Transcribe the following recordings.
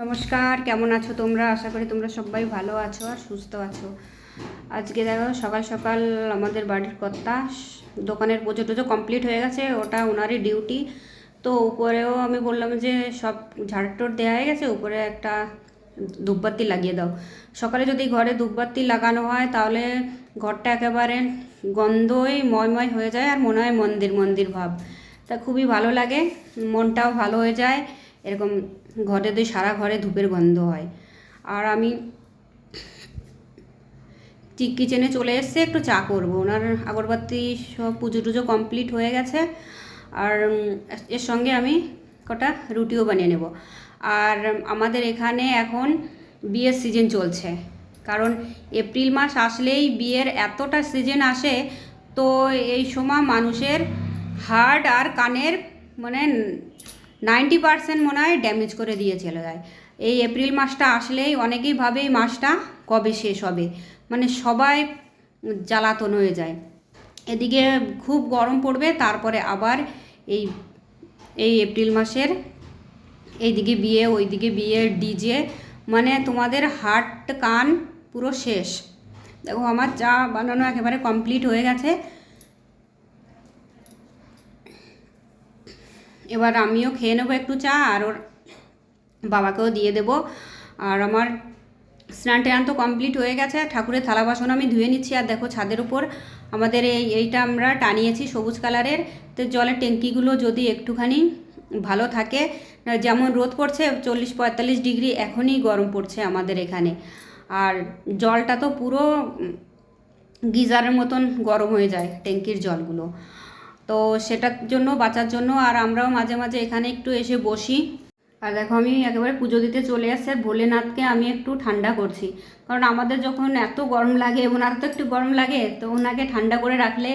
নমস্কার, কেমন আছো তোমরা? আশা করি তোমরা সবাই ভালো আছো আর সুস্থ আছো। আজকে দেখো সকাল সকাল আমাদের বাড়ির কর্তা দোকানের পুজো টুজো কমপ্লিট হয়ে গেছে, ওটা ওনারই ডিউটি। তো উপরেও আমি বললাম যে সব ঝাড়টোর দেওয়া হয়ে গেছে, উপরে একটা ধূপবাতি লাগিয়ে দাও। সকালে যদি ঘরে ধূপবাতি লাগানো হয় তাহলে ঘরটা একেবারে গন্ধই ময়ময় হয়ে যায় আর মনে হয় মন্দির মন্দির ভাব। তা খুবই ভালো লাগে, মনটাও ভালো হয়ে যায় এরকম ঘরে দিয়ে সারা ঘরে ধূপের গন্ধ হয়। আর আমি কিচেনে চলে এসেছি, একটু চা করবো। ওনার আগরবাতি সব পুজো টুজো কমপ্লিট হয়ে গেছে। আর এর সঙ্গে আমি কটা রুটিও বানিয়ে নেব। আর আমাদের এখানে এখন বিয়ের সিজন চলছে, কারণ এপ্রিল মাস আসলেই বিয়ের এতটা সিজন আসে। তো এই সময় মানুষের হার্ট আর কানের মানে 90% মনে হয় ড্যামেজ করে দিয়ে চলে যায়। এই এপ্রিল মাসটা আসলেই অনেকেই ভাবে এই মাসটা কবে শেষ হবে, মানে সবাই জ্বালাতন হয়ে যায়। এদিকে খুব গরম পড়বে, তারপরে আবার এই এই এপ্রিল মাসের এইদিকে বিয়ে ওইদিকে বিয়ে ডিজে, মানে তোমাদের হার্ট কান পুরো শেষ। দেখো আমার চা বানানো একেবারে কমপ্লিট হয়ে গেছে। এবার আমিও খেয়ে নেবো একটু চা, আর ওর বাবাকেও দিয়ে দেবো। আর আমার স্নান টান তো কমপ্লিট হয়ে গেছে, ঠাকুরের থালা বাসন আমি ধুয়ে নিচ্ছি। আর দেখো ছাদের উপর আমাদের এইটা আমরা টানিয়েছি সবুজ কালারের। তো জলের ট্যাঙ্কিগুলো যদি একটুখানি ভালো থাকে, যেমন রোদ পড়ছে 40-45 ডিগ্রি, এখনই গরম পড়ছে আমাদের এখানে। আর জলটা তো পুরো গিজারের মতন গরম হয়ে যায় ট্যাঙ্কির জলগুলো। তো সেটার জন্য বাঁচার জন্য আর আমরাও মাঝে মাঝে এখানে একটু এসে বসি। আর দেখো আমি একেবারে পুজো দিতে চলে আসছি, আর ভোলেনাথকে আমি একটু ঠান্ডা করছি, কারণ আমাদের যখন এত গরম লাগে, ওনার তো একটু গরম লাগে, তো ওনাকে ঠান্ডা করে রাখলে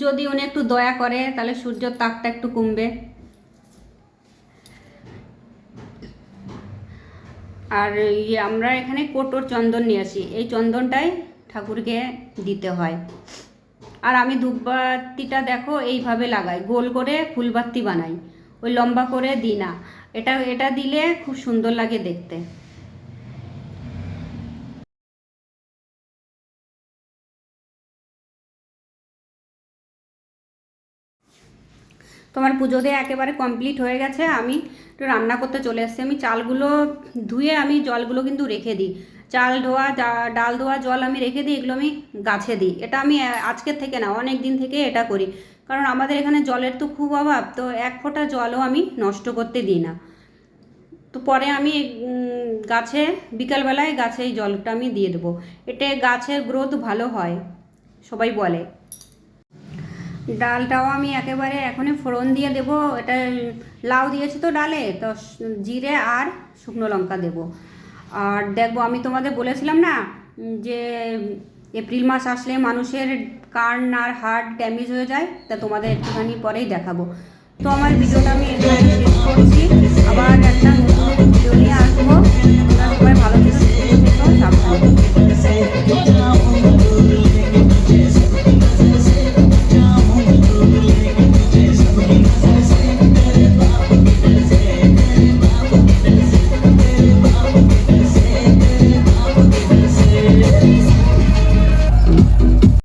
যদি উনি একটু দয়া করে তাহলে সূর্যের তাপটা একটু কমবে। আর আমরা এখানে কোটোর চন্দন নিয়ে আসি, এই চন্দনটাই ঠাকুরকে দিতে হয়। আর আমি ধূপবাতিটা দেখো এইভাবে লাগাই, গোল করে ফুলবাতি বানাই, ওই লম্বা করে দিই না। এটা এটা দিলে খুব সুন্দর লাগে দেখতে। তোমার পুজো দিয়ে একেবারে কমপ্লিট হয়ে গেছে, আমি একটু রান্না করতে চলে এসেছি। আমি চালগুলো ধুয়ে আমি জলগুলো কিন্তু রেখে দিই, চাল ধোয়া ডাল ধোয়া জল আমি রেখে দিই, এগুলো আমি গাছে দিই। এটা আমি আজকের থেকে না, অনেক দিন থেকে এটা করি, কারণ আমাদের এখানে জলের তো খুব অভাব। তো এক ফোঁটা জলও আমি নষ্ট করতে দিই না। তো পরে আমি গাছে বিকালবেলায় গাছে এই জলটা আমি দিয়ে দেবো, এতে গাছের গ্রোথ ভালো হয় সবাই বলে। ডালটাও আমি একেবারে এখনই ফোড়ন দিয়ে দেব। এটা লাউ দিয়েছি তো ডালে, তো জিরে আর শুকনো লঙ্কা দেব। আর দেখবো, আমি তোমাদের বলেছিলাম না যে এপ্রিল মাস আসলে মানুষের কান আর হার্ট ড্যামেজ হয়ে যায়, তা তোমাদের একটুখানি পরেই দেখাবো। তো আমার ভিডিওটা আমি এখানে শেষ করছি, আবার একটা